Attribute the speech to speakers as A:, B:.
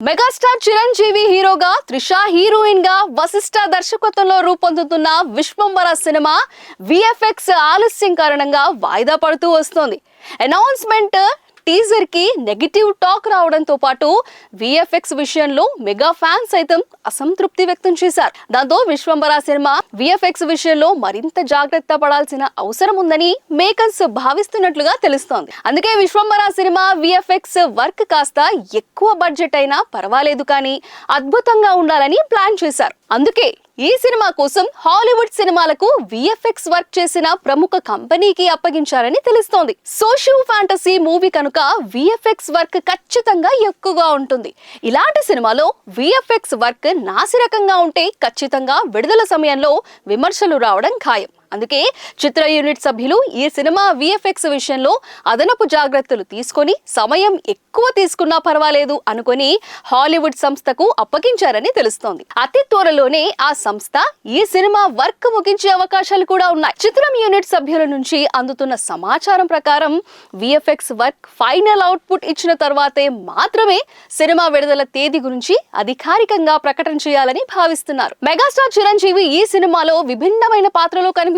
A: Megastar Chiranjeevi హీరోగా, Trisha heroine గా వశిష్ఠ దర్శకత్వంలో రూపొందుతున్న విశ్వంబర సినిమా విఎఫ్ఎక్స్ ఆలస్యం కారణంగా వాయిదా పడుతూ వస్తోంది. అనౌన్స్మెంట్ టీజర్ కి నెగటివ్ టాక్ రావడంతో పాటు విఎఫ్ఎక్స్ విషయంలో మెగా ఫ్యాన్స్ సైతం అసంతృప్తి వ్యక్తం చేశారు. దాంతో విశ్వంబర సినిమా విఎఫ్ఎక్స్ విషయంలో మరింత జాగ్రత్త పడాల్సిన అవసరం ఉందని మేకర్స్ భావిస్తున్నట్లుగా తెలుస్తోంది. అందుకే విశ్వంబర సినిమా విఎఫ్ఎక్స్ వర్క్ కాస్త ఎక్కువ బడ్జెట్ అయినా పర్వాలేదు కానీ అద్భుతంగా ఉండాలని ప్లాన్ చేశారు. అందుకే ఈ సినిమా కోసం హాలీవుడ్ సినిమాలకు విఎఫ్ఎక్స్ వర్క్ చేసిన ప్రముఖ కంపెనీకి అప్పగించారని తెలుస్తోంది. సోషియో ఫ్యాంటసీ మూవీ కనుక విఎఫ్ఎక్స్ వర్క్ ఖచ్చితంగా ఎక్కువగా ఉంటుంది. ఇలాంటి సినిమాలో విఎఫ్ఎక్స్ వర్క్ నాసిరకంగా ఉంటే ఖచ్చితంగా విడుదల సమయంలో విమర్శలు రావడం ఖాయం. అందుకే చిత్ర యూనిట్ సభ్యులు ఈ సినిమా విఎఫ్ఎక్స్ విషయంలో అదనపు జాగ్రత్తలు తీసుకొని సమయం ఎక్కువ తీసుకున్నా పర్వాలేదు అనుకొని హాలీవుడ్ సంస్థకు అప్పగించారని తెలుస్తోంది. అతి త్వరలోనే ఆ సంస్థ ఈ సినిమా వర్క్ ముగించే అవకాశాలు కూడా ఉన్నాయి. చిత్రం యూనిట్ సభ్యుల నుంచి అందుతున్న సమాచారం ప్రకారం విఎఫ్ఎక్స్ వర్క్ ఫైనల్ అవుట్పుట్ ఇచ్చిన తర్వాతే మాత్రమే సినిమా విడుదల తేదీ గురించి అధికారికంగా ప్రకటన చేయాలని భావిస్తున్నారు. మెగాస్టార్ చిరంజీవి ఈ సినిమాలో విభిన్నమైన పాత్రలో కనిపించబోతున్నారు.